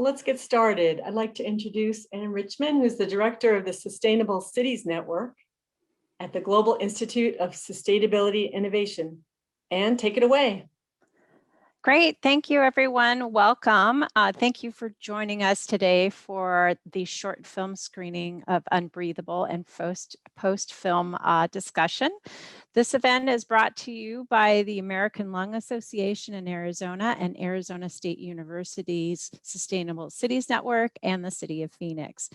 Well, let's get started. I'd like to introduce Ann Richmond, who's the director of the Sustainable Cities Network at the Global Institute of Sustainability Innovation. Ann, take it away. Great. Thank you, everyone. Welcome. Thank you for joining us today for the short film screening of Unbreathable and post-film discussion. This event is brought to you by the American Lung Association in Arizona and Arizona State University's Sustainable Cities Network and the City of Phoenix.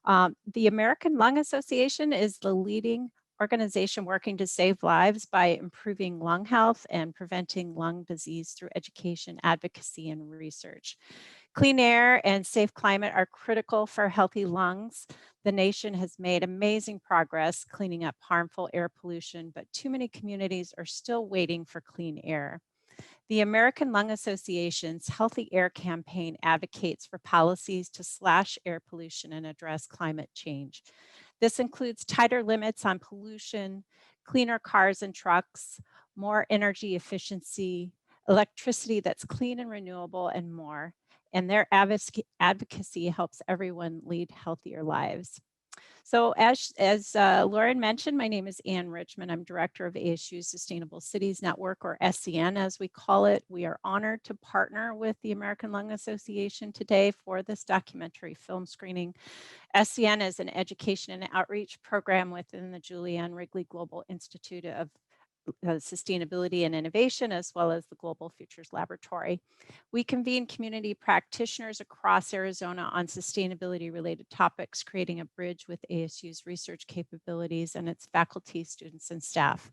The American Lung Association is the leading organization working to save lives by improving lung health and preventing lung disease through education, advocacy, and research. Clean air and safe climate are critical for healthy lungs. The nation has made amazing progress cleaning up harmful air pollution, but too many communities are still waiting for clean air. The American Lung Association's Healthy Air campaign advocates for policies to slash air pollution and address climate change. This includes tighter limits on pollution, cleaner cars and trucks, more energy efficiency, electricity that's clean and renewable, and more. And their advocacy helps everyone lead healthier lives. So as Lauren mentioned, my name is Ann Richmond. I'm director of ASU's Sustainable Cities Network, or SCN as we call it. We are honored to partner with the American Lung Association today for this documentary film screening. SCN is an education and outreach program within the Julianne Wrigley Global Institute of Sustainability and Innovation, as well as the Global Futures Laboratory. We convene community practitioners across Arizona on sustainability-related topics, creating a bridge with ASU's research capabilities and its faculty, students, and staff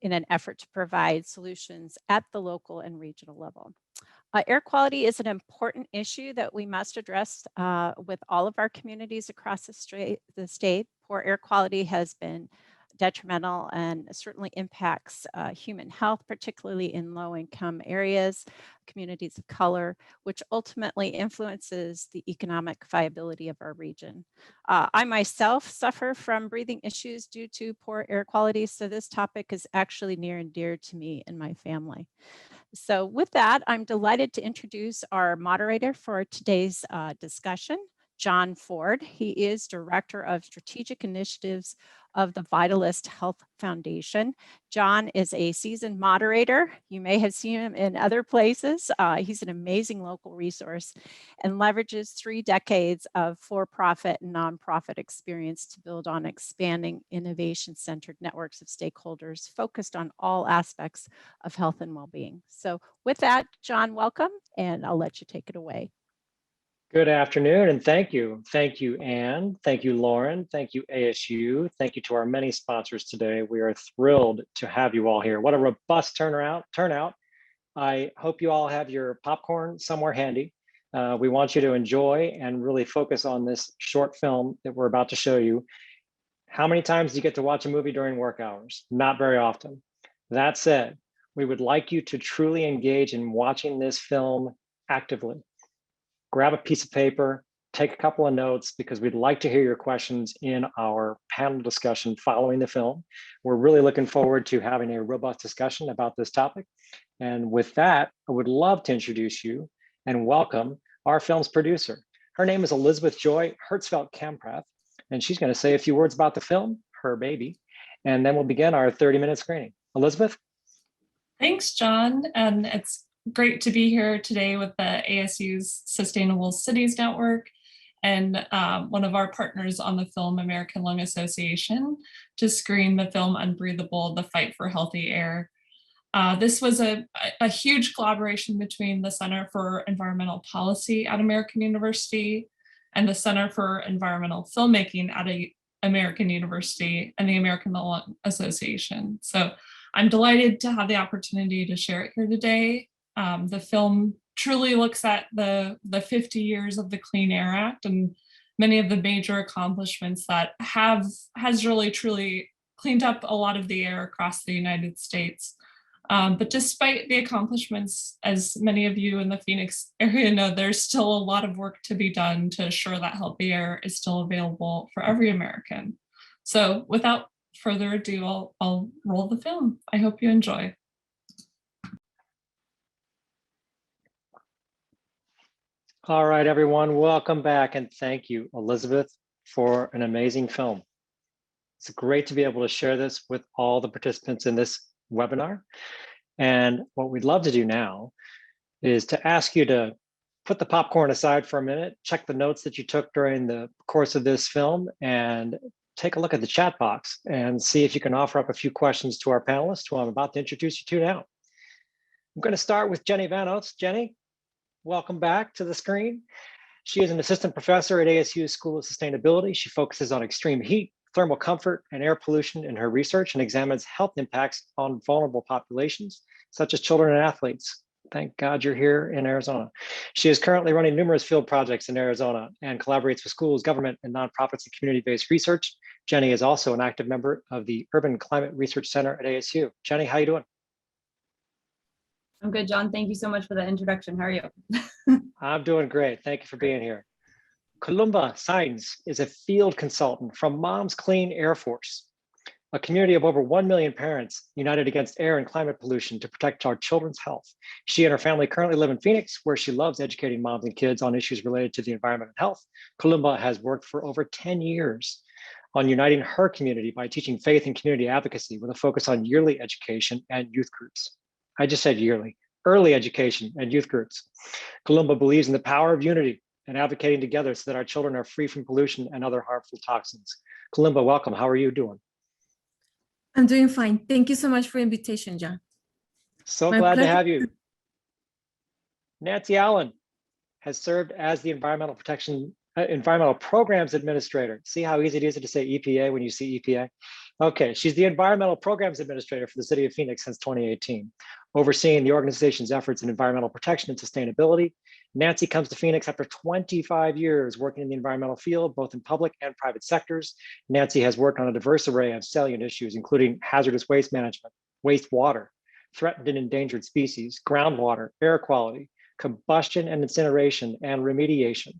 in an effort to provide solutions at the local and regional level. Air quality is an important issue that we must address with all of our communities across the state. Poor air quality has been detrimental and certainly impacts human health, particularly in low-income areas, communities of color, which ultimately influences the economic viability of our region. I myself suffer from breathing issues due to poor air quality, so this topic is actually near and dear to me and my family. So with that, I'm delighted to introduce our moderator for today's discussion, John Ford. He is Director of Strategic Initiatives of the Vitalist Health Foundation. John is a seasoned moderator. You may have seen him in other places. He's an amazing local resource and leverages 3 decades of for-profit and nonprofit experience to build on expanding innovation-centered networks of stakeholders focused on all aspects of health and well-being. So with that, John, welcome, and I'll let you take it away. Good afternoon, and thank you. Thank you, Ann. Thank you, Lauren. Thank you, ASU. Thank you to our many sponsors today. We are thrilled to have you all here. What a robust turnout. I hope you all have your popcorn somewhere handy. We want you to enjoy and really focus on this short film that we're about to show you. How many times do you get to watch a movie during work hours? Not very often. That said, we would like you to truly engage in watching this film actively. Grab a piece of paper, take a couple of notes, because we'd like to hear your questions in our panel discussion following the film. We're really looking forward to having a robust discussion about this topic. And with that, I would love to introduce you and welcome our film's producer. Her name is Elizabeth Joy Hertzfeld-Kamprath, and she's going to say a few words about the film, Her Baby, and then we'll begin our 30-minute screening. Elizabeth? Thanks, John. And it's great to be here today with the ASU's Sustainable Cities Network and one of our partners on the film, American Lung Association, to screen the film Unbreathable, The Fight for Healthy Air. This was a huge collaboration between the Center for Environmental Policy at American University and the Center for Environmental Filmmaking at American University and the American Lung Association. So I'm delighted to have the opportunity to share it here today. The film truly looks at the 50 years of the Clean Air Act and many of the major accomplishments that has really truly cleaned up a lot of the air across the United States. But despite the accomplishments, as many of you in the Phoenix area know, there's still a lot of work to be done to ensure that healthy air is still available for every American. So without further ado, I'll roll the film. I hope you enjoy. All right, everyone, welcome back. And thank you, Elizabeth, for an amazing film. It's great to be able to share this with all the participants in this webinar. And what we'd love to do now is to ask you to put the popcorn aside for a minute, check the notes that you took during the course of this film, and take a look at the chat box and see if you can offer up a few questions to our panelists who I'm about to introduce you to now. I'm going to start with Jenny Van Oates. Jenny, welcome back to the screen. She is an assistant professor at ASU's School of Sustainability. She focuses on extreme heat, thermal comfort, and air pollution in her research and examines health impacts on vulnerable populations, such as children and athletes. Thank God you're here in Arizona. She is currently running numerous field projects in Arizona and collaborates with schools, government, and nonprofits in community-based research. Jenny is also an active member of the Urban Climate Research Center at ASU. Jenny, how you doing? I'm good, John. Thank you so much for the introduction. How are you? I'm doing great. Thank you for being here. Columba Sainz is a field consultant from Moms Clean Air Force, a community of over 1 million parents united against air and climate pollution to protect our children's health. She and her family currently live in Phoenix, where she loves educating moms and kids on issues related to the environment and health. Columba has worked for over 10 years on uniting her community by teaching faith and community advocacy with a focus on yearly education and youth groups. I just said yearly, early education and youth groups. Columba believes in the power of unity and advocating together so that our children are free from pollution and other harmful toxins. Columba, welcome. How are you doing? I'm doing fine. Thank you so much for the invitation, John. So My glad to pleasure. have you. Nancy Allen has served as the Environmental Programs Administrator. See how easy it is to say EPA when you see EPA? Okay, she's the Environmental Programs Administrator for the City of Phoenix since 2018, overseeing the organization's efforts in environmental protection and sustainability. Nancy comes to Phoenix after 25 years working in the environmental field, both in public and private sectors. Nancy has worked on a diverse array of salient issues, including hazardous waste management, wastewater, threatened and endangered species, groundwater, air quality, combustion and incineration, and remediation.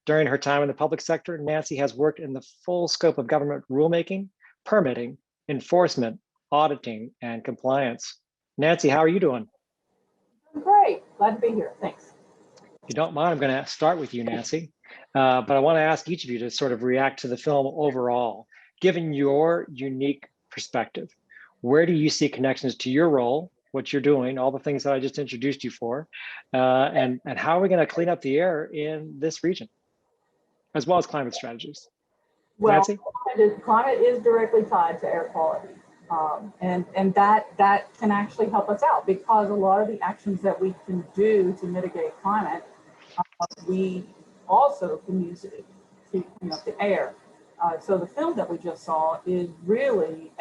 During her time in the public sector, Nancy has worked in the full scope of government rulemaking, permitting, enforcement, auditing, and compliance. Nancy, how are you doing? Great, glad to be here, thanks. If you don't mind, I'm going to start with you, Nancy, but I want to ask each of you to sort of react to the film overall. Given your unique perspective, where do you see connections to your role, what you're doing, all the things that I just introduced you for, and how are we going to clean up the air in this region, as well as climate strategies? Well, Nancy? climate is directly tied to air quality, and that can actually help us out, because a lot of the actions that we can do to mitigate climate, we also can use it to clean up the air. So the film that we just saw is really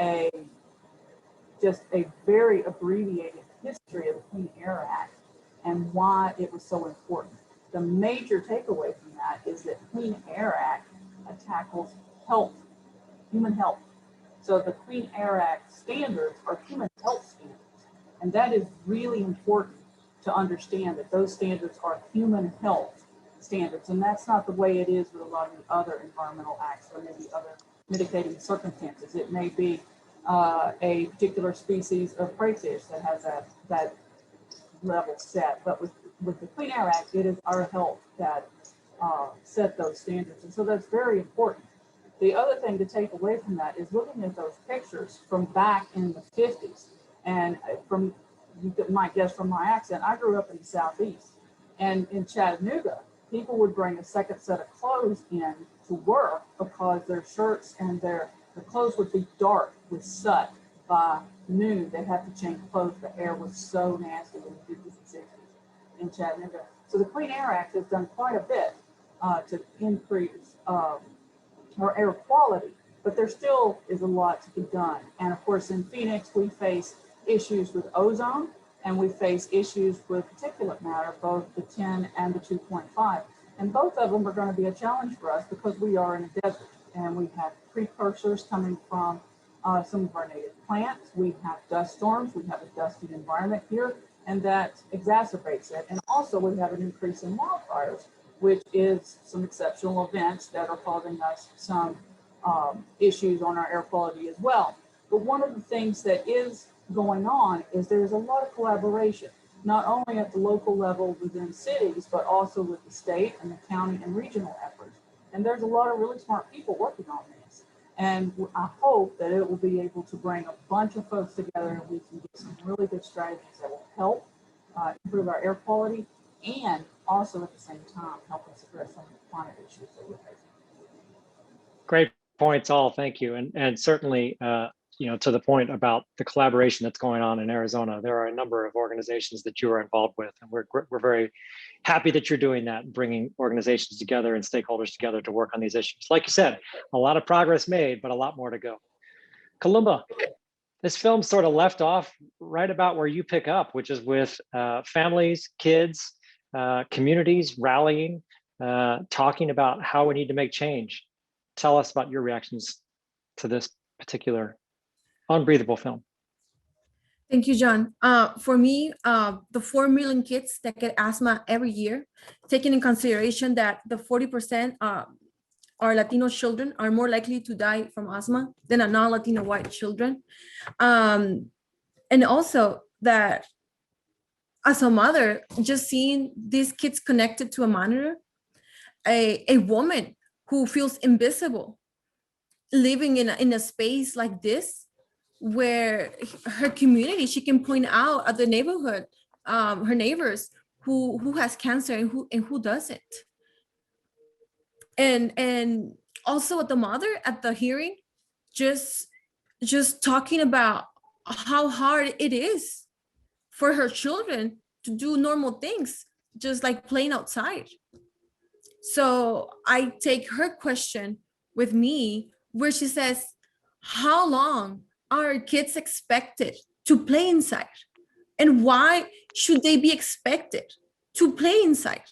just a very abbreviated history of the Clean Air Act and why it was so important. The major takeaway from that is that Clean Air Act tackles health, human health. So the Clean Air Act standards are human health standards. And that is really important to understand, that those standards are human health standards. And that's not the way it is with a lot of the other environmental acts or maybe other mitigating circumstances. It may be a particular species of prey fish that has that level set. But with the Clean Air Act, it is our health that set those standards. And so that's very important. The other thing to take away from that is looking at those pictures from back in the 50s. And from, you might guess from my accent, I grew up in the Southeast. And in Chattanooga, people would bring a second set of clothes in to work because their shirts and their clothes would be dark with soot. By noon, they had to change clothes. The air was so nasty in the 50s and 60s in Chattanooga. So the Clean Air Act has done quite a bit to increase our air quality, but there still is a lot to be done. And of course, in Phoenix, we face issues with ozone, and we face issues with particulate matter, both the 10 and the 2.5. And both of them are going to be a challenge for us because we are in a desert, and we have precursors coming from some of our native plants. We have dust storms, we have a dusty environment here, and that exacerbates it. And also we have an increase in wildfires, which is some exceptional events that are causing us some issues on our air quality as well. But one of the things that is going on is there's a lot of collaboration not only at the local level within cities, but also with the state and the county and regional efforts. And there's a lot of really smart people working on this. And I hope that it will be able to bring a bunch of folks together and we can get some really good strategies that will help improve our air quality and also at the same time help us address some of the climate issues that we're facing. Great points all, thank you. And certainly, to the point about the collaboration that's going on in Arizona, there are a number of organizations that you are involved with, and we're very happy that you're doing that, bringing organizations together and stakeholders together to work on these issues. Like you said, a lot of progress made, but a lot more to go. Kalumba, this film sort of left off right about where you pick up, which is with families, kids, communities rallying, talking about how we need to make change. Tell us about your reactions to this particular Unbreathable film. Thank you, John. For me, the 4 million kids that get asthma every year, taking in consideration that the 40% our Latino children are more likely to die from asthma than a non-Latino white children. And also that as a mother, just seeing these kids connected to a monitor, a woman who feels invisible, living in a space like this, where her community, she can point out at the neighborhood, her neighbors who has cancer and who doesn't. And also at the mother at the hearing, just talking about how hard it is for her children to do normal things, just like playing outside. So I take her question with me where she says, how long are kids expected to play inside? And why should they be expected to play inside?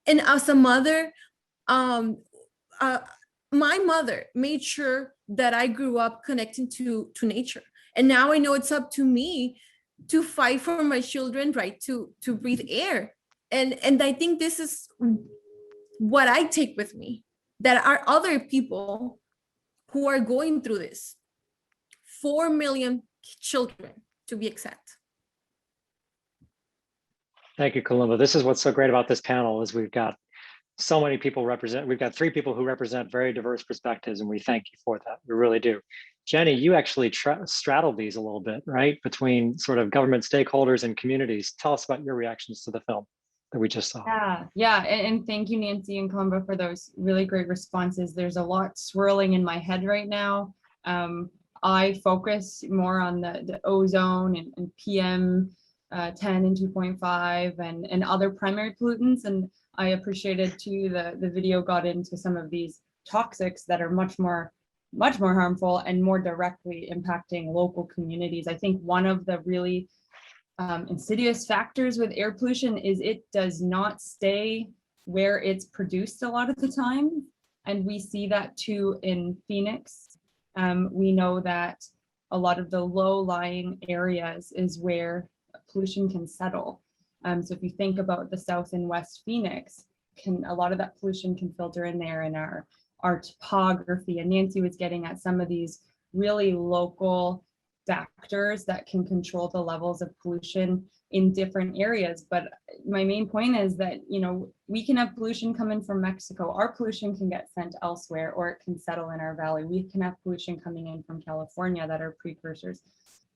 And as a mother, my mother made sure that I grew up connecting to nature. And now I know it's up to me to fight for my children, right, to breathe air. And I think this is what I take with me, that are other people who are going through this. 4 million children, to be exact. Thank you, Kalumba. This is what's so great about this panel is we've got so many people represent, we've got 3 people who represent very diverse perspectives, and we thank you for that. We really do. Jenny, you actually straddled these a little bit, right? Between sort of government stakeholders and communities. Tell us about your reactions to the film that we just saw. Yeah, and thank you, Nancy and Columba, for those really great responses. There's a lot swirling in my head right now. I focus more on the ozone and PM 10 and 2.5 and other primary pollutants. And I appreciated too, the video got into some of these toxics that are much more harmful and more directly impacting local communities. I think one of the really insidious factors with air pollution is it does not stay where it's produced a lot of the time. And we see that too in Phoenix. We know that a lot of the low-lying areas is where pollution can settle. So if you think about the South and West Phoenix, a lot of that pollution can filter in there in our topography. And Nancy was getting at some of these really local factors that can control the levels of pollution in different areas. But my main point is that, we can have pollution coming from Mexico. Our pollution can get sent elsewhere, or it can settle in our valley. We can have pollution coming in from California that are precursors.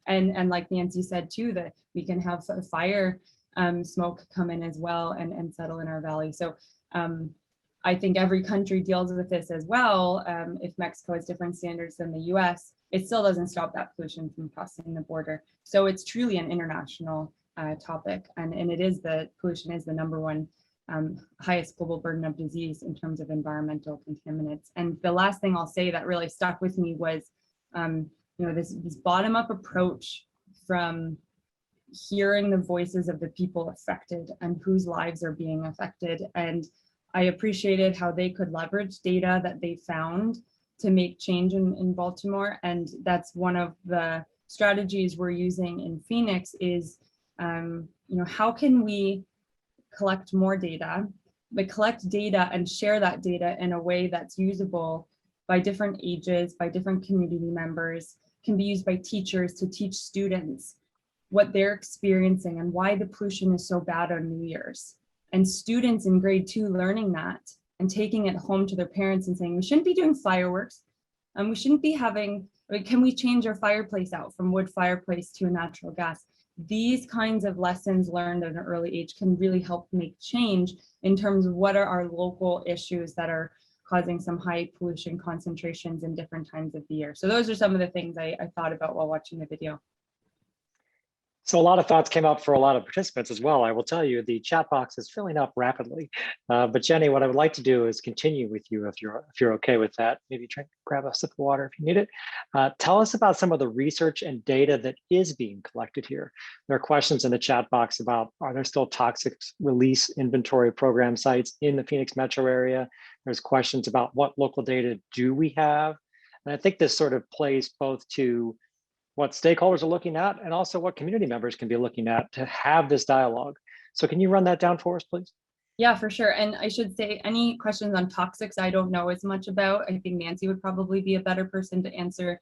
And like Nancy said too, that we can have fire smoke come in as well and settle in our valley. So I think every country deals with this as well. If Mexico has different standards than the US, it still doesn't stop that pollution from crossing the border. So it's truly an international topic. And pollution is the #1 highest global burden of disease in terms of environmental contaminants. And the last thing I'll say that really stuck with me was, this bottom-up approach from hearing the voices of the people affected and whose lives are being affected. And I appreciated how they could leverage data that they found to make change in Baltimore. And that's one of the strategies we're using in Phoenix is, how can we collect more data, but collect data and share that data in a way that's usable by different ages, by different community members, can be used by teachers to teach students what they're experiencing and why the pollution is so bad on New Year's. And students in grade 2 learning that and taking it home to their parents and saying, we shouldn't be doing fireworks, and we shouldn't be having, like, can we change our fireplace out from wood fireplace to a natural gas? These kinds of lessons learned at an early age can really help make change in terms of what are our local issues that are causing some high pollution concentrations in different times of the year. So those are some of the things I thought about while watching the video. So a lot of thoughts came up for a lot of participants as well. I will tell you, the chat box is filling up rapidly. But Jenny, what I would like to do is continue with you if you're okay with that. Maybe try to grab a sip of water if you need it. Tell us about some of the research and data that is being collected here. There are questions in the chat box about, are there still toxic release inventory program sites in the Phoenix metro area? There's questions about what local data do we have? And I think this sort of plays both to what stakeholders are looking at and also what community members can be looking at to have this dialogue. So can you run that down for us, please? Yeah, for sure. And I should say, any questions on toxics I don't know as much about. I think Nancy would probably be a better person to answer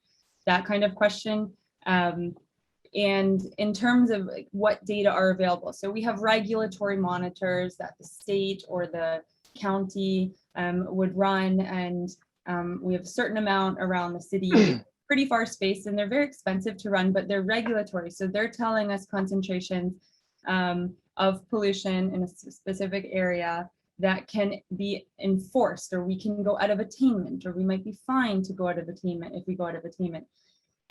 that kind of question. And in terms of like what data are available, so we have regulatory monitors that the state or the county would run, and we have a certain amount around the city, pretty far spaced, and they're very expensive to run, but they're regulatory. So they're telling us concentrations of pollution in a specific area that can be enforced, or we can go out of attainment, or we might be fined to go out of attainment if we go out of attainment.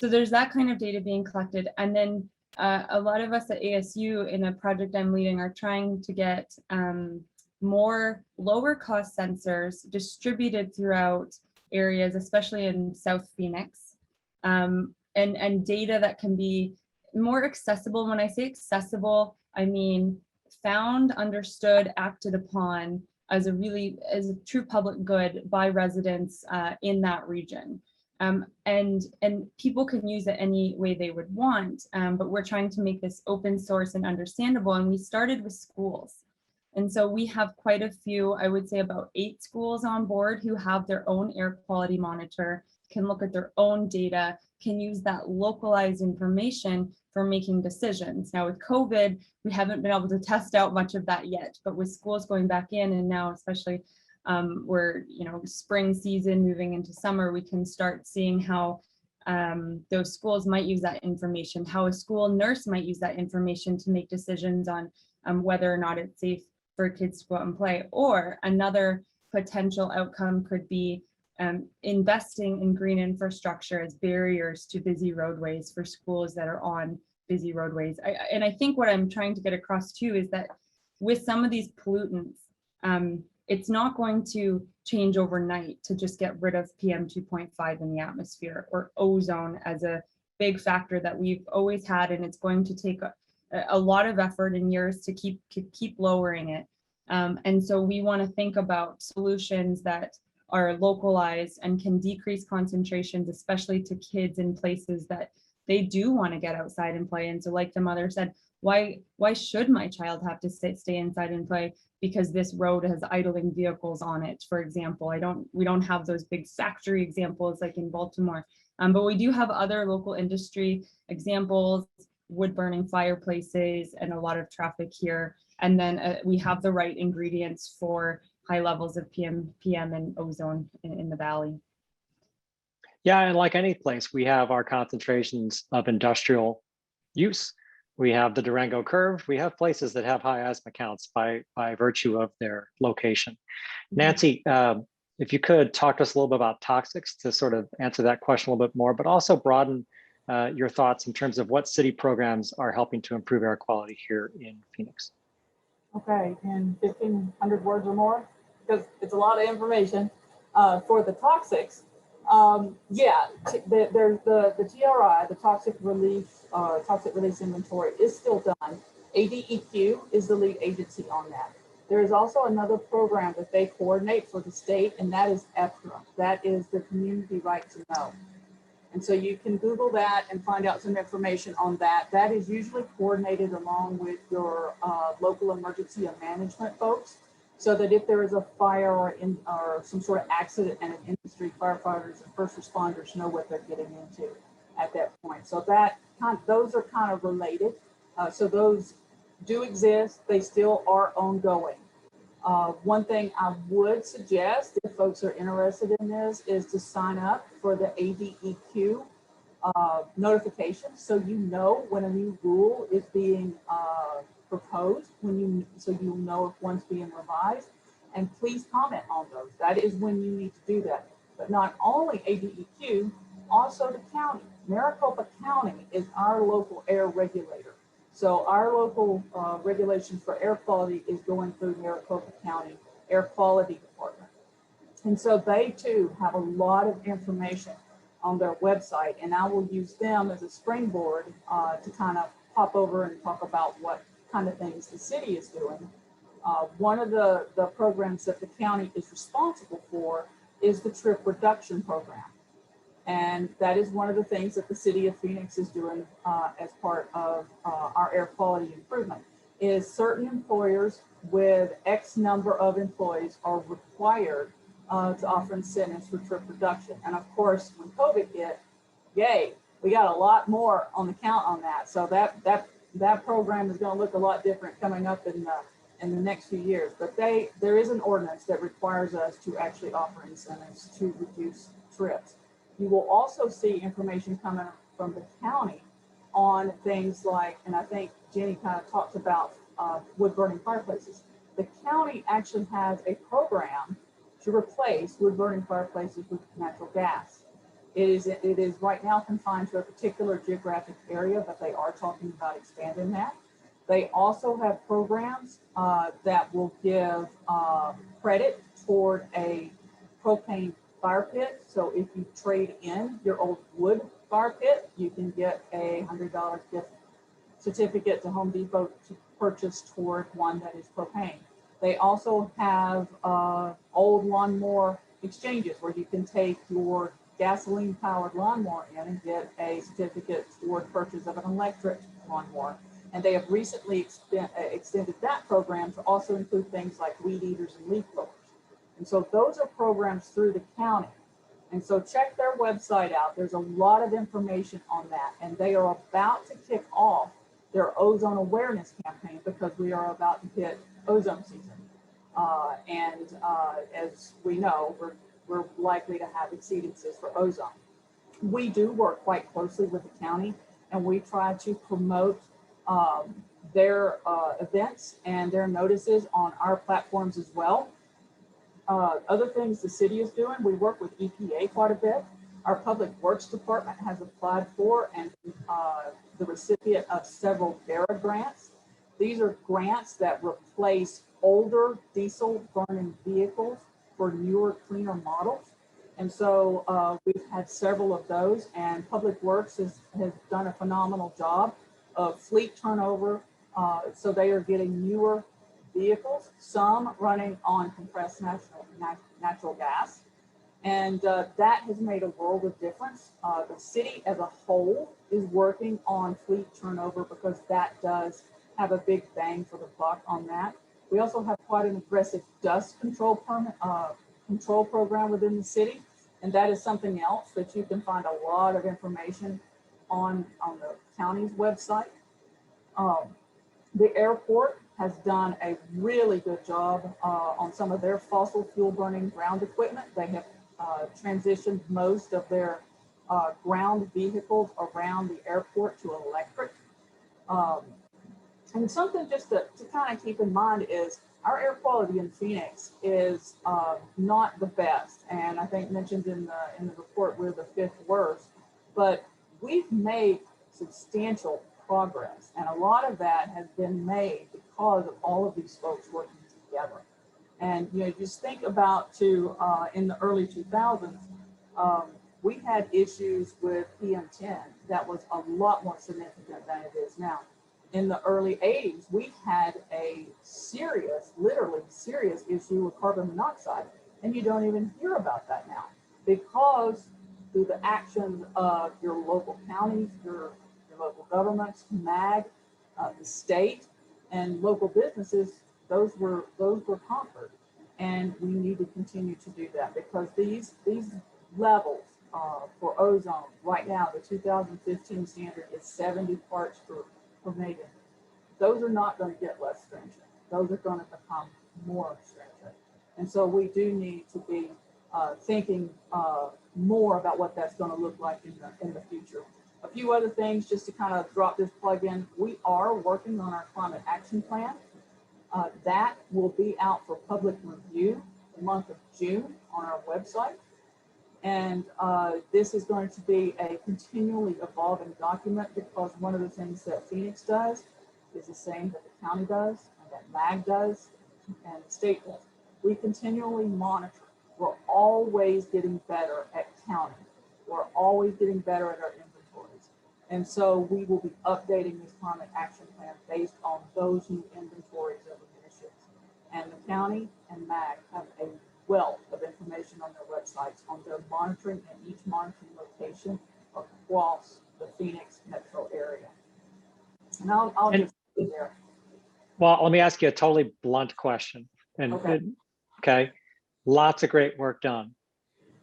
So there's that kind of data being collected. And then a lot of us at ASU in a project I'm leading are trying to get more lower cost sensors distributed throughout areas, especially in South Phoenix. And data that can be more accessible. When I say accessible, I mean found, understood, acted upon as a true public good by residents in that region. And people can use it any way they would want, but we're trying to make this open source and understandable. And we started with schools. And so we have quite a few, I would say about 8 schools on board who have their own air quality monitor, can look at their own data, can use that localized information for making decisions. Now with COVID, we haven't been able to test out much of that yet, but with schools going back in, and now especially we're, spring season moving into summer, we can start seeing how those schools might use that information, how a school nurse might use that information to make decisions on whether or not it's safe for kids to go out and play. Or another potential outcome could be investing in green infrastructure as barriers to busy roadways for schools that are on busy roadways. And I think what I'm trying to get across too is that with some of these pollutants, it's not going to change overnight to just get rid of PM 2.5 in the atmosphere, or ozone as a big factor that we've always had, and it's going to take a lot of effort and years to keep lowering it. And so we want to think about solutions that are localized and can decrease concentrations, especially to kids in places that they do want to get outside and play. And so like the mother said, why should my child have to stay inside and play because this road has idling vehicles on it, for example? We don't have those big factory examples like in Baltimore, but we do have other local industry examples, wood burning fireplaces, and a lot of traffic here. And then we have the right ingredients for high levels of PM and ozone in the valley. Yeah, and like any place, we have our concentrations of industrial use. We have the Durango curve. We have places that have high asthma counts by virtue of their location. Nancy, if you could talk to us a little bit about toxics to sort of answer that question a little bit more, but also broaden your thoughts in terms of what city programs are helping to improve air quality here in Phoenix. Okay, in 1,500 words or more, because it's a lot of information. For the toxics, there's the TRI, the toxic release inventory, is still done. ADEQ is the lead agency on that. There is also another program that they coordinate for the state, and that is EPRA. That is the Community Right to Know. And so you can Google that and find out some information on that. That is usually coordinated along with your local emergency management folks, so that if there is a fire or some sort of accident in an industry, firefighters and first responders know what they're getting into at that point. So those are kind of related. So those do exist. They still are ongoing. One thing I would suggest if folks are interested in this is to sign up for the ADEQ notification, so you know when a new rule is being proposed, so you'll know if one's being revised, and please comment on those. That is when you need to do that. But not only ADEQ, also the county. Maricopa County is our local air regulator. So our local regulations for air quality is going through Maricopa County Air Quality Department. And so they too have a lot of information on their website, and I will use them as a springboard to kind of pop over and talk about what kind of things the city is doing. One of the programs that the county is responsible for is the trip reduction program. And that is one of the things that the city of Phoenix is doing as part of our air quality improvement, is certain employers with X number of employees are required to offer incentives for trip reduction. And of course, when COVID hit, yay, we got a lot more on the count on that. So that program is going to look a lot different coming up in the next few years. But there is an ordinance that requires us to actually offer incentives to reduce trips. You will also see information coming from the county on things like, and I think Jenny kind of talked about wood burning fireplaces. The county actually has a program to replace wood burning fireplaces with natural gas. It is right now confined to a particular geographic area, but they are talking about expanding that. They also have programs that will give credit toward a propane fire pit. So if you trade in your old wood fire pit, you can get a $100 gift certificate to Home Depot to purchase toward one that is propane. They also have old lawnmower exchanges where you can take your gasoline powered lawnmower in and get a certificate toward purchase of an electric lawnmower. And they have recently extended that program to also include things like weed eaters and leaf blowers. And so those are programs through the county. And so check their website out. There's a lot of information on that. And they are about to kick off their ozone awareness campaign because we are about to hit ozone season. As we know, we're likely to have exceedances for ozone. We do work quite closely with the county, and we try to promote their events and their notices on our platforms as well. Other things the city is doing, we work with EPA quite a bit. Our Public Works Department has applied for and the recipient of several DARA grants. These are grants that replace older diesel burning vehicles for newer, cleaner models. And so we've had several of those, and Public Works has done a phenomenal job of fleet turnover. So they are getting newer vehicles, some running on compressed natural gas. And that has made a world of difference. The city as a whole is working on fleet turnover because that does have a big bang for the buck on that. We also have quite an aggressive dust control program within the city. And that is something else that you can find a lot of information on the county's website. The airport has done a really good job on some of their fossil fuel burning ground equipment. They have transitioned most of their ground vehicles around the airport to electric. And something just to kind of keep in mind is our air quality in Phoenix is not the best. And I think mentioned in the report, we're the 5th worst, but we've made substantial progress. And a lot of that has been made because of all of these folks working together. And, you know, just think about in the early 2000s, we had issues with PM10 that was a lot more significant than it is now. In the early 80s, we had a serious, literally serious issue with carbon monoxide. And you don't even hear about that now because through the actions of your local counties, your local governments, MAG, the state, and local businesses, those were conquered. And we need to continue to do that because these levels for ozone, right now, the 2015 standard is 70 parts per million. Those are not going to get less stringent. Those are going to become more stringent. And so we do need to be thinking more about what that's going to look like in the future. A few other things just to kind of drop this plug in. We are working on our climate action plan. That will be out for public review the month of June on our website. And this is going to be a continually evolving document, because one of the things that Phoenix does is the same that the county does, and that MAG does, and the state does. We continually monitor. We're always getting better at counting. We're always getting better at our inventories. And so we will be updating this climate action plan based on those new inventories of emissions. And the county and MAG have a wealth of information on their websites on their monitoring and each monitoring location across the Phoenix metro area. And I'll just be there. Well, let me ask you a totally blunt question. And okay, lots of great work done,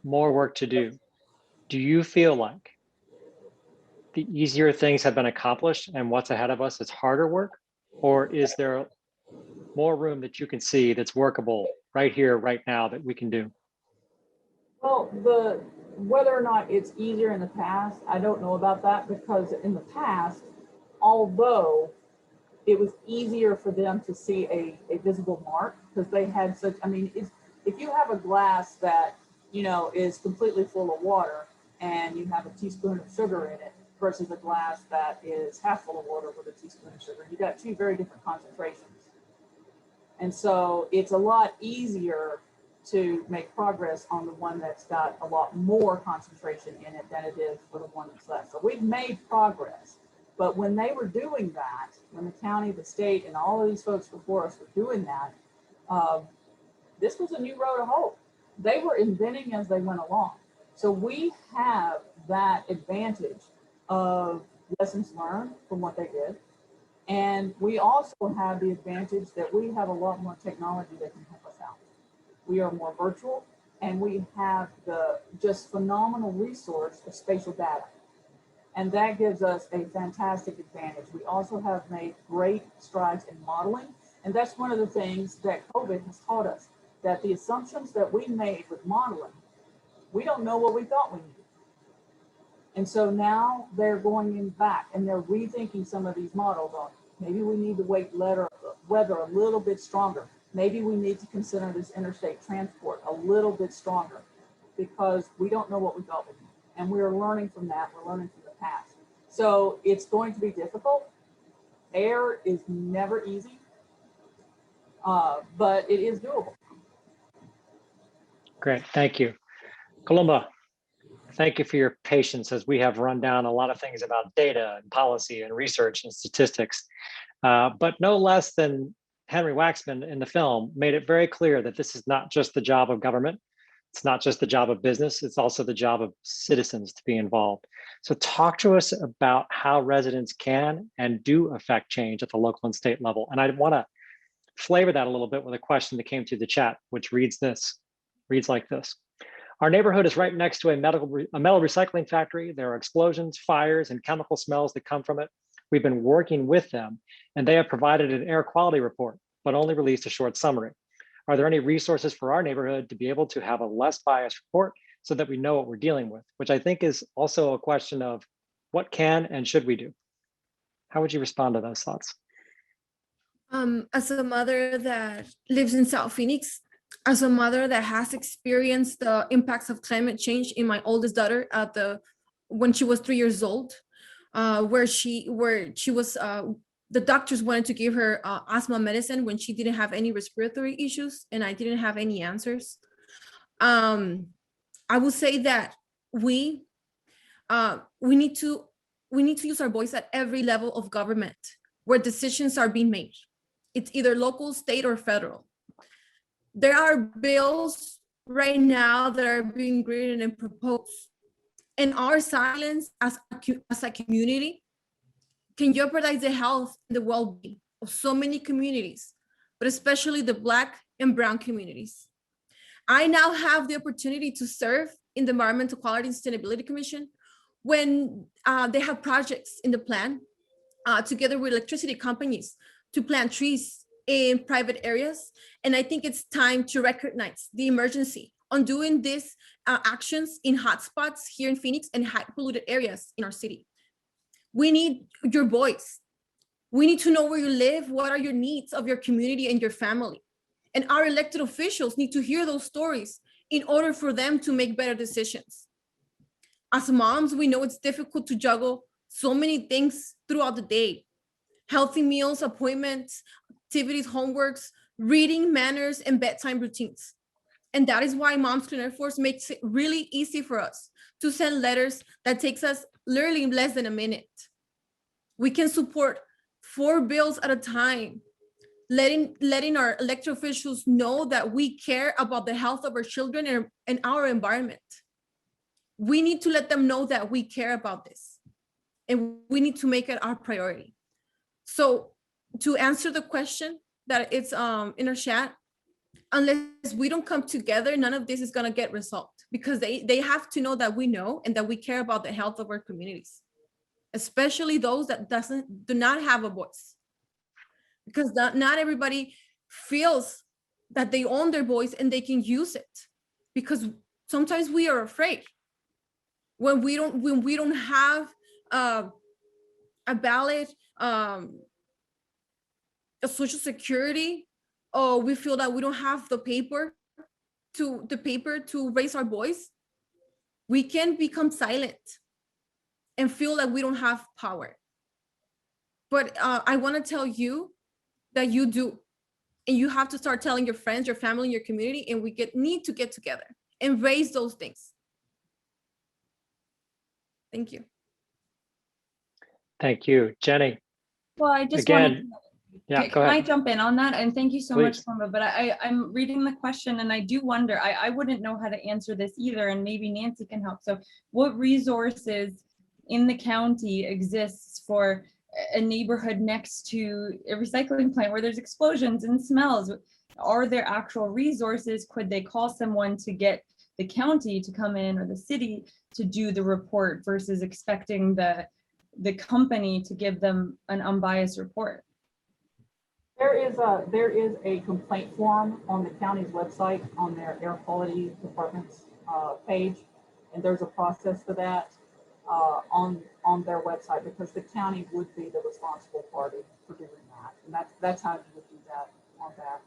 more work to do. Do you feel like the easier things have been accomplished and what's ahead of us is harder work? Or is there more room that you can see that's workable right here, right now, that we can do? Well, whether or not it's easier in the past, I don't know about that, because in the past, although it was easier for them to see a visible mark, because they had such, I mean, if you have a glass that, you know, is completely full of water and you have a teaspoon of sugar in it versus a glass that is half full of water with a teaspoon of sugar, you got two very different concentrations. And so it's a lot easier to make progress on the one that's got a lot more concentration in it than it is for the one that's less. So we've made progress. But when they were doing that, when the county, the state, and all of these folks before us were doing that, this was a new road to hope. They were inventing as they went along. So we have that advantage of lessons learned from what they did. And we also have the advantage that we have a lot more technology that can help us out. We are more virtual, and we have the just phenomenal resource of spatial data. And that gives us a fantastic advantage. We also have made great strides in modeling. And that's one of the things that COVID has taught us, that the assumptions that we made with modeling, we don't know what we thought we needed. And so now they're going in back and they're rethinking some of these models on, maybe we need to weight weather a little bit stronger. Maybe we need to consider this interstate transport a little bit stronger, because we don't know what we thought we needed. And we're learning from that. We're learning from the past. So it's going to be difficult. Air is never easy, but it is doable. Great, thank you. Columba, thank you for your patience as we have run down a lot of things about data and policy and research and statistics. But no less than Henry Waxman in the film made it very clear that this is not just the job of government. It's not just the job of business, it's also the job of citizens to be involved. So talk to us about how residents can and do affect change at the local and state level. And I want to flavor that a little bit with a question that came through the chat, which reads like this. Our neighborhood is right next to a metal recycling factory. There are explosions, fires, and chemical smells that come from it. We've been working with them, and they have provided an air quality report, but only released a short summary. Are there any resources for our neighborhood to be able to have a less biased report so that we know what we're dealing with? Which I think is also a question of what can and should we do? How would you respond to those thoughts? As a mother that lives in South Phoenix, as a mother that has experienced the impacts of climate change in my oldest daughter when she was 3 years old, where she was the doctors wanted to give her asthma medicine when she didn't have any respiratory issues, and I didn't have any answers. I would say that we need to use our voice at every level of government where decisions are being made. It's either local, state, or federal. There are bills right now that are being created and proposed, and our silence as a community can jeopardize the health and the well-being of so many communities, but especially the Black and Brown communities. I now have the opportunity to serve in the Environmental Quality and Sustainability Commission, when they have projects in the plan together with electricity companies to plant trees in private areas. And I think it's time to recognize the emergency on doing these actions in hotspots here in Phoenix and high polluted areas in our city. We need your voice. We need to know where you live, what are your needs of your community and your family. And our elected officials need to hear those stories in order for them to make better decisions. As moms, we know it's difficult to juggle so many things throughout the day. Healthy meals, appointments, activities, homeworks, reading, manners, and bedtime routines. And that is why Moms Clean Air Force makes it really easy for us to send letters that takes us literally less than a minute. We can support 4 bills at a time, letting our elected officials know that we care about the health of our children and our environment. We need to let them know that we care about this, and we need to make it our priority. So to answer the question that it's in our chat, unless we don't come together, none of this is going to get resolved, because they have to know that we know and that we care about the health of our communities, especially those that do not have a voice, because not everybody feels that they own their voice and they can use it, because sometimes we are afraid when we don't have a ballot, a social security, or we feel that we don't have the paper to raise our voice. We can become silent and feel like we don't have power. But I want to tell you that you do, and you have to start telling your friends, your family, your community, and we need to get together and raise those things. Thank you. Thank you, Jenny. Well, I just Again, wanted yeah, Can go I ahead. jump in on that? And thank you so much, Please. Comba. But I'm reading the question and I do wonder, I wouldn't know how to answer this either, and maybe Nancy can help. So what resources in the county exists for a neighborhood next to a recycling plant where there's explosions and smells? Are there actual resources? Could they call someone to get the county to come in, or the city to do the report, versus expecting the company to give them an unbiased report? There is a complaint form on the county's website on their air quality department's page, and there's a process for that on their website, because the county would be the responsible party for doing that, and that's how you would do that on that.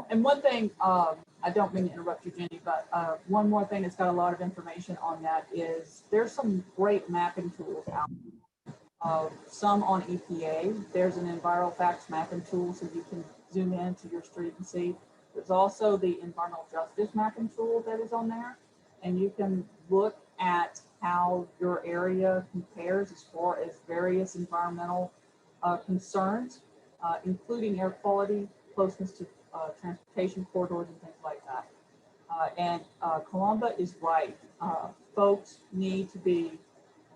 And one thing, I don't mean to interrupt you, Jenny, but one more thing that's got a lot of information on that is there's some great mapping tools out there. Some on EPA. There's an EnviroFacts mapping tool, so you can zoom into your street and see. There's also the environmental justice mapping tool that is on there, and you can look at how your area compares as far as various environmental concerns, including air quality, closeness to transportation corridors and things like that. And Columba is right. Folks need to be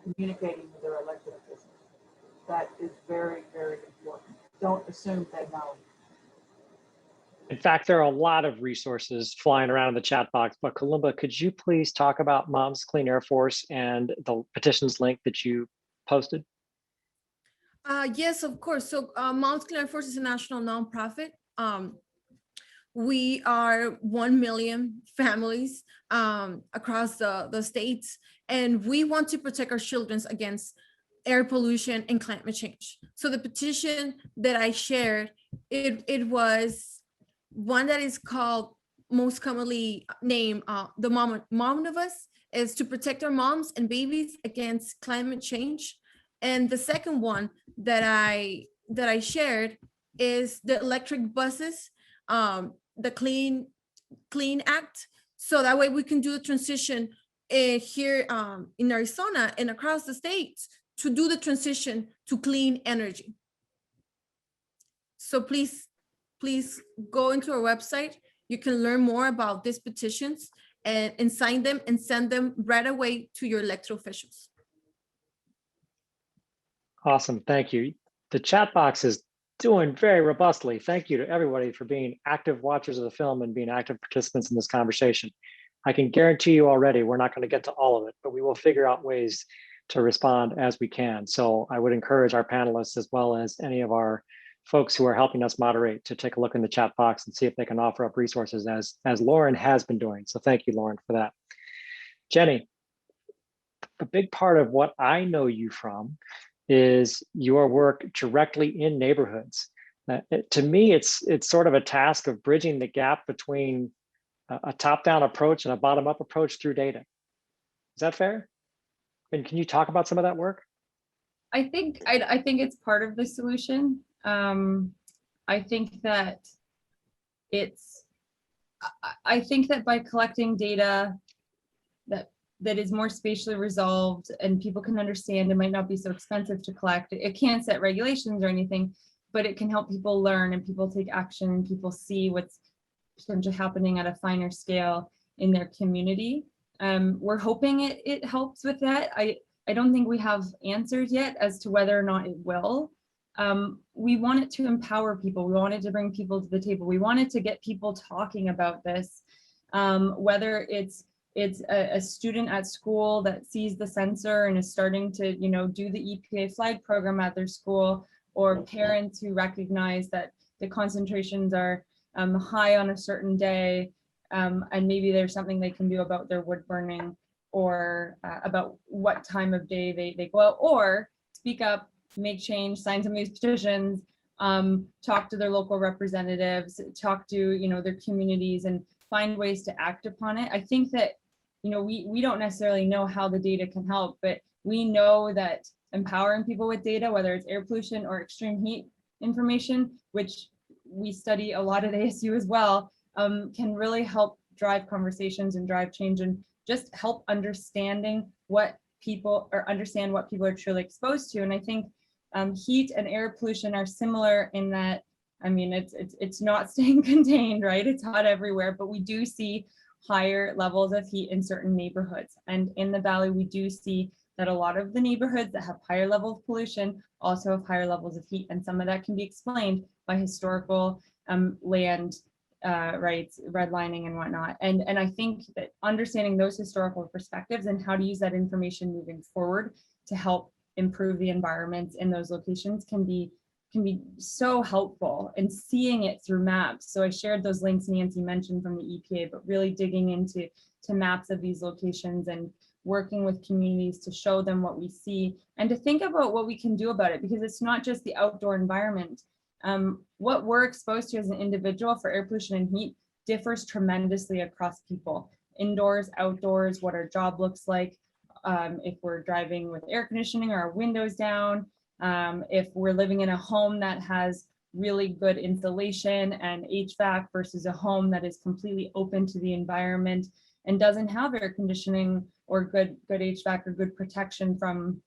communicating with their elected officials. That is very, very important. Don't assume they know. In fact, there are a lot of resources flying around in the chat box, but Columba, could you please talk about Moms Clean Air Force and the petitions link that you posted? Yes, of course. So Moms Clean Air Force is a national nonprofit. We are 1 million families across the states, and we want to protect our children against air pollution and climate change. So the petition that I shared, it was one that is called, most commonly named, the Momnibus, is to protect our moms and babies against climate change. And the second one that I shared is the electric buses, the Clean Act. So that way we can do the transition here in Arizona and across the states to do the transition to clean energy. So please go into our website. You can learn more about these petitions and sign them and send them right away to your elected officials. Awesome, thank you. The chat box is doing very robustly. Thank you to everybody for being active watchers of the film and being active participants in this conversation. I can guarantee you already, we're not going to get to all of it, but we will figure out ways to respond as we can. So I would encourage our panelists, as well as any of our folks who are helping us moderate, to take a look in the chat box and see if they can offer up resources, as Lauren has been doing. So thank you, Lauren, for that. Jenny, a big part of what I know you from is your work directly in neighborhoods. To me, it's sort of a task of bridging the gap between a top-down approach and a bottom-up approach through data. Is that fair? And can you talk about some of that work? I think it's part of the solution. I think that by collecting data that is more spatially resolved and people can understand, it might not be so expensive to collect. It can't set regulations or anything, but it can help people learn and people take action and people see what's potentially happening at a finer scale in their community. We're hoping it helps with that. I don't think we have answers yet as to whether or not it will. We want it to empower people. We want it to bring people to the table. We want it to get people talking about this, whether it's a student at school that sees the sensor and is starting to, do the EPA flag program at their school, or parents who recognize that the concentrations are high on a certain day, and maybe there's something they can do about their wood burning, or about what time of day they go out, or speak up, make change, sign some of these petitions, talk to their local representatives, talk to their communities, and find ways to act upon it. I think that we don't necessarily know how the data can help, but we know that empowering people with data, whether it's air pollution or extreme heat information, which we study a lot at ASU as well, can really help drive conversations and drive change, and just help understand what people are truly exposed to. And I think heat and air pollution are similar in that, it's not staying contained, right? It's hot everywhere, but we do see higher levels of heat in certain neighborhoods. And in the Valley, we do see that a lot of the neighborhoods that have higher level of pollution also have higher levels of heat. And some of that can be explained by historical land rights, redlining and whatnot. And I think that understanding those historical perspectives and how to use that information moving forward to help improve the environments in those locations can be so helpful, and seeing it through maps. So I shared those links Nancy mentioned from the EPA, but really digging into maps of these locations and working with communities to show them what we see and to think about what we can do about it, because it's not just the outdoor environment. What we're exposed to as an individual for air pollution and heat differs tremendously across people. Indoors, outdoors, what our job looks like, if we're driving with air conditioning or our windows down, if we're living in a home that has really good insulation and HVAC versus a home that is completely open to the environment and doesn't have air conditioning or good HVAC or good protection from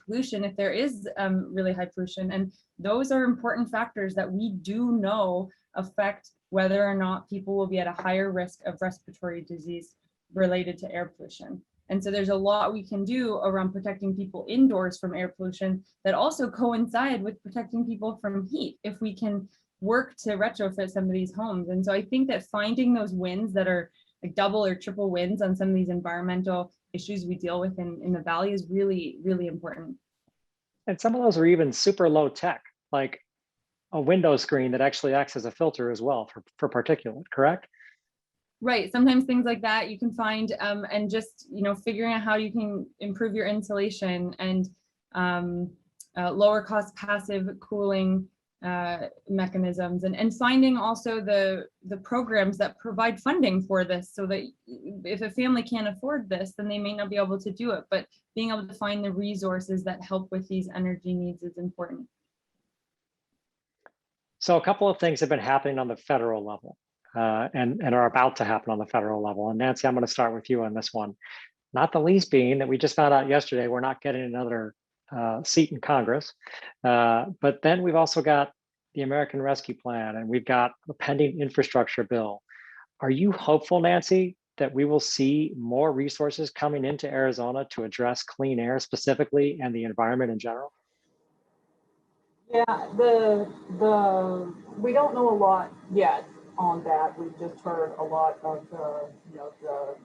pollution, if there is really high pollution. And those are important factors that we do know affect whether or not people will be at a higher risk of respiratory disease related to air pollution. And so there's a lot we can do around protecting people indoors from air pollution that also coincide with protecting people from heat if we can work to retrofit some of these homes. And so I think that finding those wins that are like double or triple wins on some of these environmental issues we deal with in the Valley is really, really important. And some of those are even super low tech, like a window screen that actually acts as a filter as well for particulate, correct? Right. Sometimes things like that you can find, and just, figuring out how you can improve your insulation and lower cost passive cooling mechanisms, and finding also the programs that provide funding for this, so that if a family can't afford this, then they may not be able to do it. But being able to find the resources that help with these energy needs is important. So a couple of things have been happening on the federal level. And are about to happen on the federal level. And Nancy, I'm going to start with you on this one. Not the least being that we just found out yesterday we're not getting another seat in Congress. But then we've also got the American Rescue Plan, and we've got the pending infrastructure bill. Are you hopeful, Nancy, that we will see more resources coming into Arizona to address clean air specifically and the environment in general? Yeah, we don't know a lot yet. on that. We've just heard a lot of the, the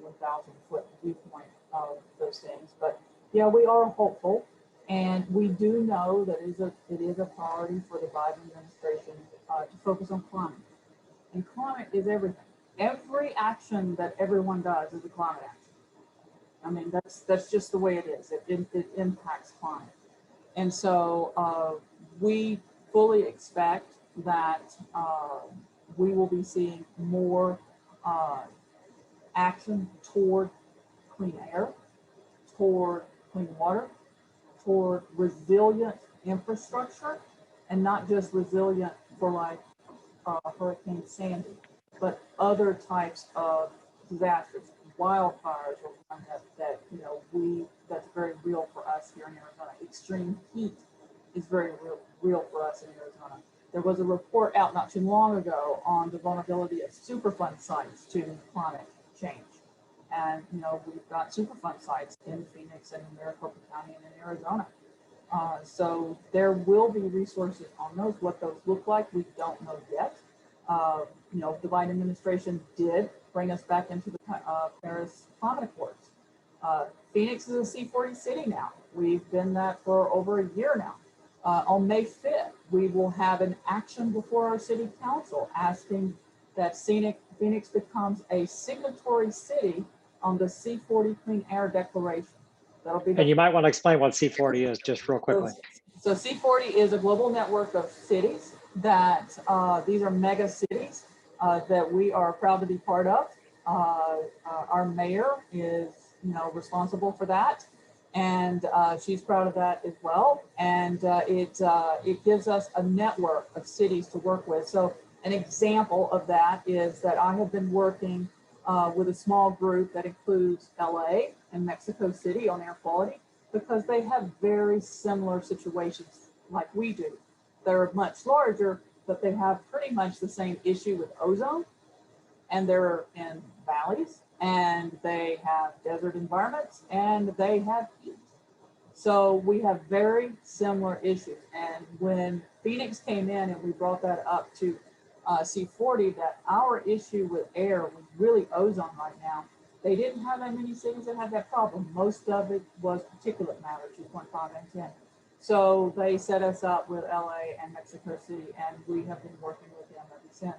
1,000-foot viewpoint of those things. But yeah, we are hopeful, and we do know that it is a priority for the Biden administration to focus on climate. And climate is everything. Every action that everyone does is a climate action. I mean, that's just the way it is. It impacts climate. And so we fully expect that we will be seeing more action toward clean air, toward clean water, toward resilient infrastructure, and not just resilient for like Hurricane Sandy, but other types of disasters. Wildfires are one that that's very real for us here in Arizona. Extreme heat is very real for us in Arizona. There was a report out not too long ago on the vulnerability of Superfund sites to climate change. And, we've got Superfund sites in Phoenix and in Maricopa County and in Arizona. So there will be resources on those. What those look like, we don't know yet. The Biden administration did bring us back into the Paris Climate Accords. Phoenix is a C40 city now. We've been that for over a year now. On May 5th, we will have an action before our city council asking that Phoenix becomes a signatory city on the C40 Clean Air Declaration. That'll be. And you might want to explain what C40 is just real quickly. So C40 is a global network of cities that these are mega cities that we are proud to be part of. Our mayor is, responsible for that, and she's proud of that as well. And it gives us a network of cities to work with. So an example of that is that I have been working with a small group that includes LA and Mexico City on air quality, because they have very similar situations like we do. They're much larger, but they have pretty much the same issue with ozone, and they're in valleys, and they have desert environments, and they have heat. So we have very similar issues. And when Phoenix came in and we brought that up to C40, that our issue with air was really ozone right now. They didn't have that many cities that had that problem. Most of it was particulate matter, 2.5 and 10. So they set us up with LA and Mexico City, and we have been working with them ever since.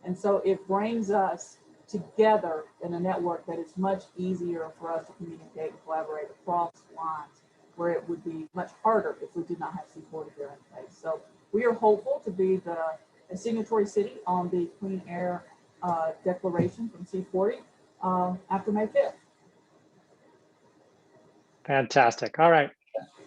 And so it brings us together in a network that is much easier for us to communicate and collaborate across lines, where it would be much harder if we did not have C40 there in place. So we are hopeful to be a signatory city on the Clean Air Declaration from C40 after May 5th. Fantastic. All right.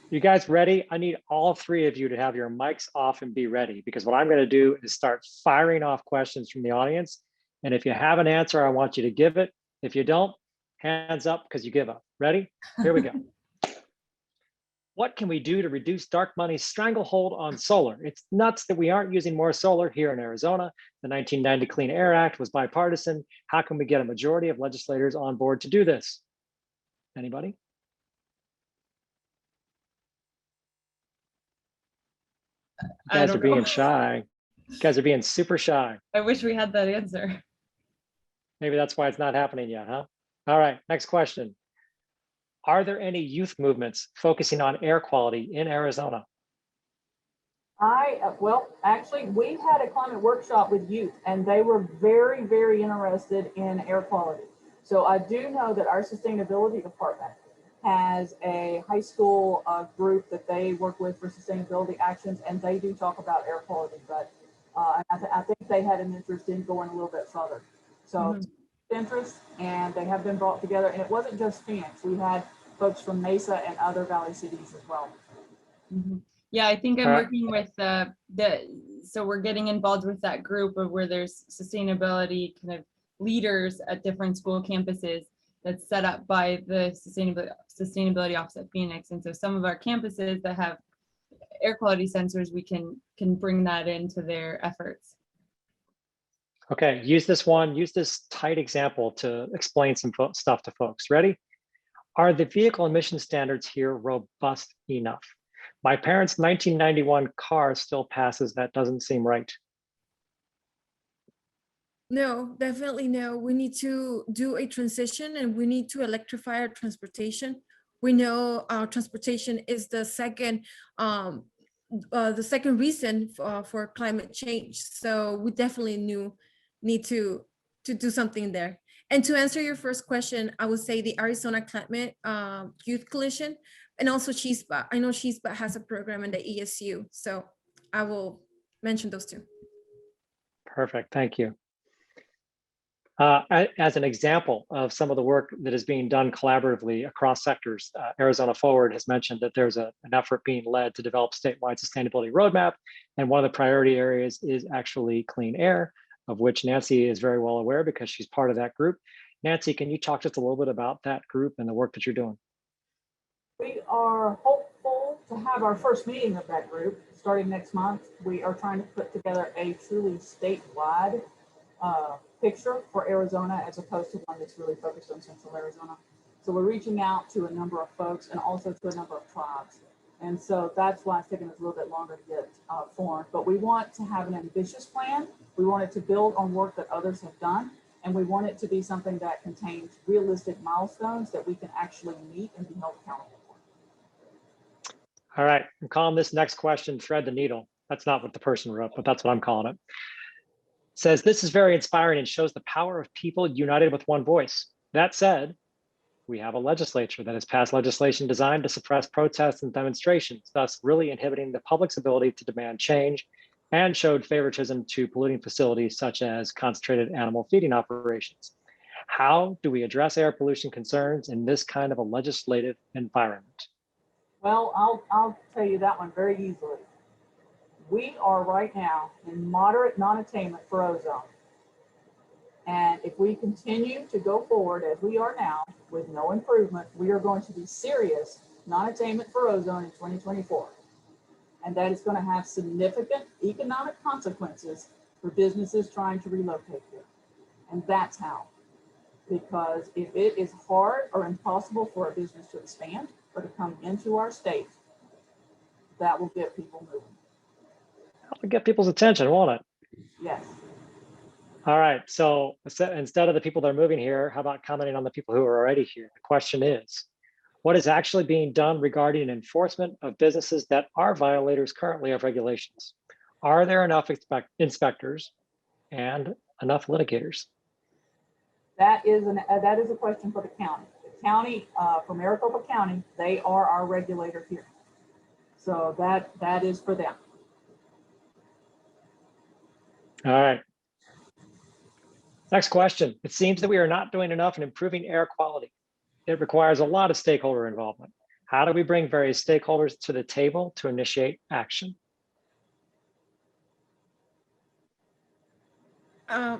You guys ready? I need all three of you to have your mics off and be ready, because what I'm going to do is start firing off questions from the audience. And if you have an answer, I want you to give it. If you don't, hands up because you give up. Ready? Here we go. What can we do to reduce dark money's stranglehold on solar? It's nuts that we aren't using more solar here in Arizona. The 1990 Clean Air Act was bipartisan. How can we get a majority of legislators on board to do this? Anybody? You guys are being shy. You guys are being super shy. I wish we had that answer. Maybe that's why it's not happening yet, huh? All right, next question. Are there any youth movements focusing on air quality in Arizona? Well, actually, we had a climate workshop with youth, and they were very, very interested in air quality. So I do know that our sustainability department has a high school group that they work with for sustainability actions, and they do talk about air quality, but I think they had an interest in going a little bit further. So interest, and they have been brought together, and it wasn't just Phoenix. We had folks from Mesa and other valley cities as well. Yeah, I think I'm working with so we're getting involved with that group of where there's sustainability kind of leaders at different school campuses that's set up by the sustainability office at Phoenix. And so some of our campuses that have air quality sensors, we can bring that into their efforts. Okay, use this tight example to explain some stuff to folks. Ready? Are the vehicle emission standards here robust enough? My parents' 1991 car still passes. That doesn't seem right. No, definitely no. We need to do a transition and we need to electrify our transportation. We know our transportation is the second reason for climate change. So we definitely need to do something there. And to answer your first question, I would say the Arizona Climate Youth Coalition and also CHISPA. I know CHISPA has a program in the ESU, so I will mention those two. Perfect, thank you. As an example of some of the work that is being done collaboratively across sectors, Arizona Forward has mentioned that there's an effort being led to develop statewide sustainability roadmap. And one of the priority areas is actually clean air, of which Nancy is very well aware because she's part of that group. Nancy, can you talk just a little bit about that group and the work that you're doing? We are hopeful to have our first meeting of that group starting next month. We are trying to put together a truly statewide picture for Arizona as opposed to one that's really focused on central Arizona. So we're reaching out to a number of folks and also to a number of tribes. And so that's why it's taken us a little bit longer to get formed. But we want to have an ambitious plan. We want it to build on work that others have done. And we want it to be something that contains realistic milestones that we can actually meet and be held accountable for. All right, I'm calling this next question thread the needle. That's not what the person wrote, but that's what I'm calling it. Says, this is very inspiring and shows the power of people united with one voice. That said, we have a legislature that has passed legislation designed to suppress protests and demonstrations, thus really inhibiting the public's ability to demand change, and showed favoritism to polluting facilities such as concentrated animal feeding operations. How do we address air pollution concerns in this kind of a legislative environment? Well, I'll tell you that one very easily. We are right now in moderate non-attainment for ozone. And if we continue to go forward as we are now with no improvement, we are going to be serious non-attainment for ozone in 2024. And that is going to have significant economic consequences for businesses trying to relocate here. And that's how. Because if it is hard or impossible for a business to expand or to come into our state, that will get people moving. That'll get people's attention, won't it? Yes. All right, so instead of the people that are moving here, how about commenting on the people who are already here? The question is, what is actually being done regarding enforcement of businesses that are violators currently of regulations? Are there enough inspectors and enough litigators? That is a question for the county. The county, for Maricopa County, they are our regulator here. So that is for them. All right. Next question. It seems that we are not doing enough in improving air quality. It requires a lot of stakeholder involvement. How do we bring various stakeholders to the table to initiate action? I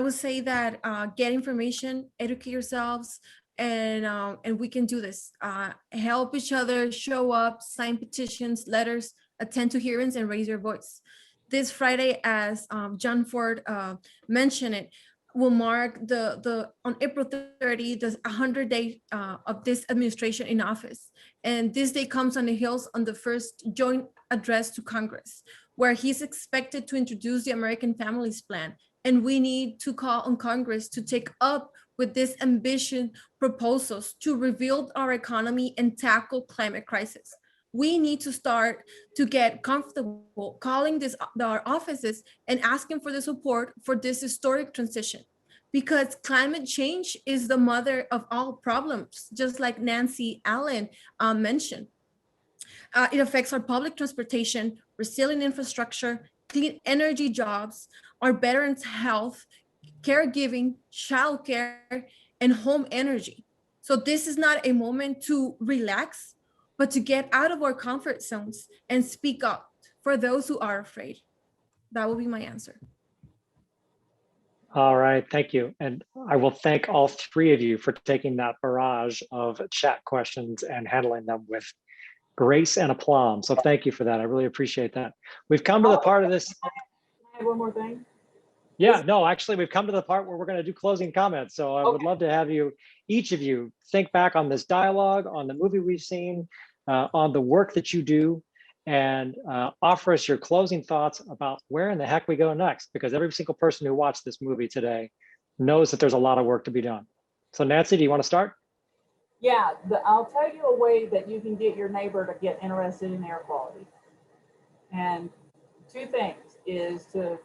would say that get information, educate yourselves, and we can do this. Help each other, show up, sign petitions, letters, attend to hearings, and raise your voice. This Friday, as John Ford mentioned it, will mark on April 30, the 100 day of this administration in office. And this day comes on the heels on the first joint address to Congress, where he's expected to introduce the American Families Plan. And we need to call on Congress to take up with this ambitious proposals to rebuild our economy and tackle climate crisis. We need to start to get comfortable calling our offices and asking for the support for this historic transition, because climate change is the mother of all problems, just like Nancy Allen mentioned. It affects our public transportation, resilient infrastructure, clean energy jobs, our veterans' health, caregiving, childcare, and home energy. So this is not a moment to relax, but to get out of our comfort zones and speak up for those who are afraid. That will be my answer. All right, thank you. And I will thank all three of you for taking that barrage of chat questions and handling them with grace and aplomb. So thank you for that. I really appreciate that. We've come to the part of this. Can I add one more thing? Yeah, no, actually, we've come to the part where we're going to do closing comments. So I would love to have you, each of you, think back on this dialogue, on the movie we've seen, on the work that you do, and offer us your closing thoughts about where in the heck we go next, because every single person who watched this movie today knows that there's a lot of work to be done. So Nancy, do you want to start? Yeah, I'll tell you a way that you can get your neighbor to get interested in air quality. And two things is to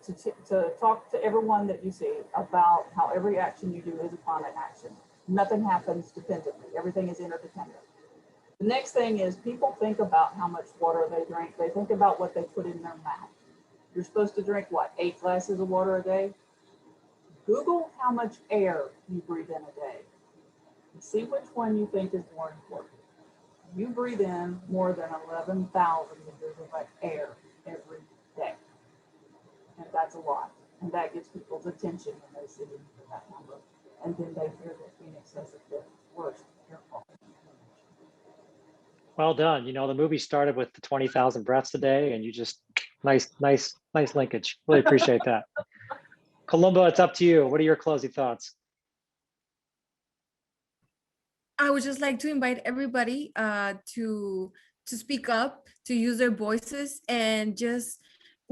talk to everyone that you see about how every action you do is a climate action. Nothing happens dependently. Everything is interdependent. The next thing is people think about how much water they drink. They think about what they put in their mouth. You're supposed to drink, what, 8 glasses of water a day? Google how much air you breathe in a day. And see which one you think is more important. You breathe in more than 11,000 liters of air every day. And that's a lot. And that gets people's attention when they see that number. And then they hear that Phoenix has the worst air quality. Well done. You know, the movie started with the 20,000 breaths a day, and you just, nice linkage. Really appreciate that. Columba, it's up to you. What are your closing thoughts? I would just like to invite everybody to speak up, to use their voices, and just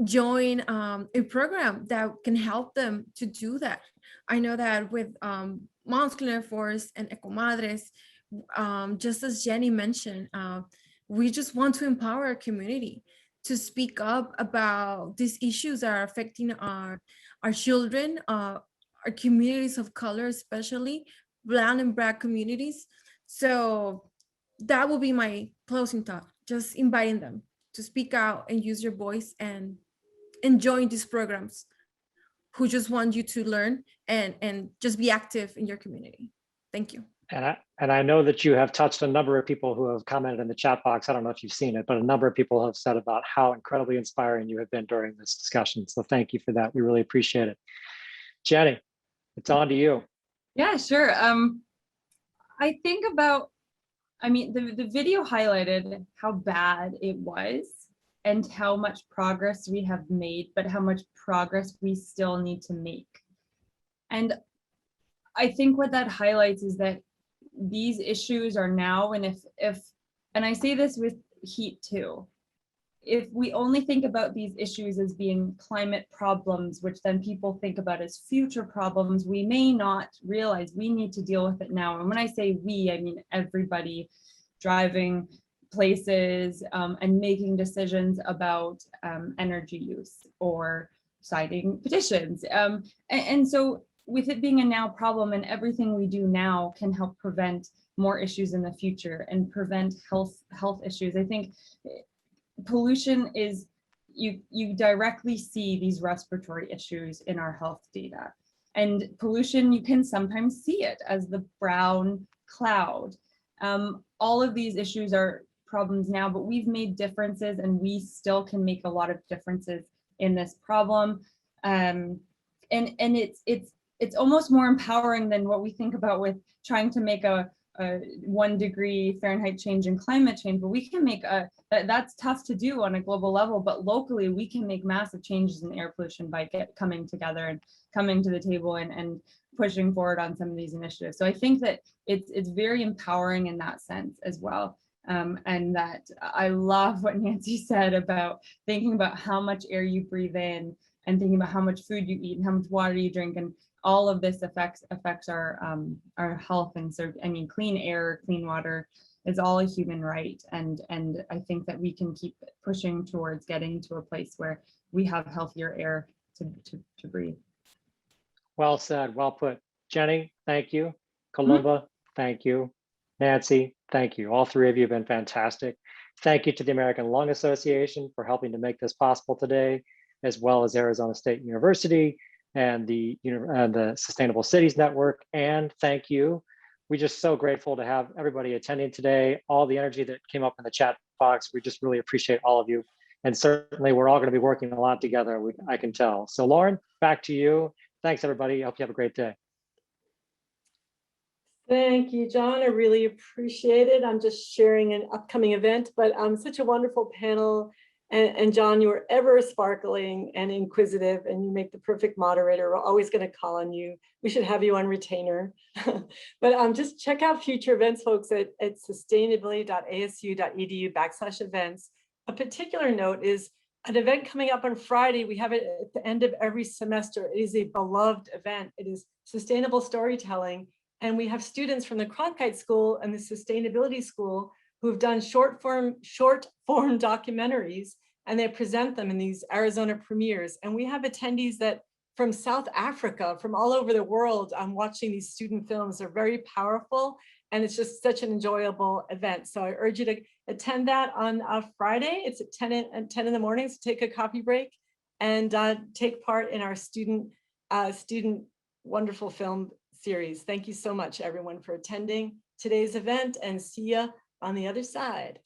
join a program that can help them to do that. I know that with Moms Cleaner Force and Ecomadres, just as Jenny mentioned, we just want to empower our community to speak up about these issues that are affecting our children, our communities of color, especially Brown and Black communities. So that will be my closing thought, just inviting them to speak out and use your voice and join these programs who just want you to learn and just be active in your community. Thank you. And I know that you have touched a number of people who have commented in the chat box. I don't know if you've seen it, but a number of people have said about how incredibly inspiring you have been during this discussion. So thank you for that. We really appreciate it. Jenny, it's on to you. Yeah, sure. I think about, the video highlighted how bad it was and how much progress we have made, but how much progress we still need to make. And I think what that highlights is that these issues are now, and and I say this with heat too, if we only think about these issues as being climate problems, which then people think about as future problems, we may not realize we need to deal with it now. And when I say we, I mean everybody driving places and making decisions about energy use or signing petitions. And so with it being a now problem, and everything we do now can help prevent more issues in the future and prevent health issues. I think pollution is, you directly see these respiratory issues in our health data. And pollution, you can sometimes see it as the brown cloud. All of these issues are problems now, but we've made differences, and we still can make a lot of differences in this problem. And it's almost more empowering than what we think about with trying to make a 1 degree Fahrenheit change in climate change, but we can make that's tough to do on a global level, but locally we can make massive changes in air pollution by coming together and coming to the table and pushing forward on some of these initiatives. So I think that it's very empowering in that sense as well. And that I love what Nancy said about thinking about how much air you breathe in and thinking about how much food you eat and how much water you drink, and all of this affects our health. And so, clean air, clean water is all a human right. And I think that we can keep pushing towards getting to a place where we have healthier air to breathe. Well said, well put. Jenny, thank you. Columba, thank you. Nancy, thank you. All three of you have been fantastic. Thank you to the American Lung Association for helping to make this possible today, as well as Arizona State University and the Sustainable Cities Network. And thank you. We're just so grateful to have everybody attending today, all the energy that came up in the chat box. We just really appreciate all of you. And certainly we're all going to be working a lot together, I can tell. So Lauren, back to you. Thanks, everybody. I hope you have a great day. Thank you, John. I really appreciate it. I'm just sharing an upcoming event, but such a wonderful panel. And John, you are ever sparkling and inquisitive, and you make the perfect moderator. We're always going to call on you. We should have you on retainer. But just check out future events, folks, at sustainability.asu.edu/events. a particular note is an event coming up on Friday. We have it at the end of every semester. It is a beloved event. It is sustainable storytelling. And we have students from the Cronkite School and the Sustainability School who have done short form documentaries, and they present them in these Arizona premieres. And we have attendees that from South Africa, from all over the world, watching these student films. They're very powerful, and it's just such an enjoyable event. So I urge you to attend that on Friday. It's at 10 in the morning, so take a coffee break and take part in our student wonderful film series. Thank you so much, everyone, for attending today's event, and see ya on the other side.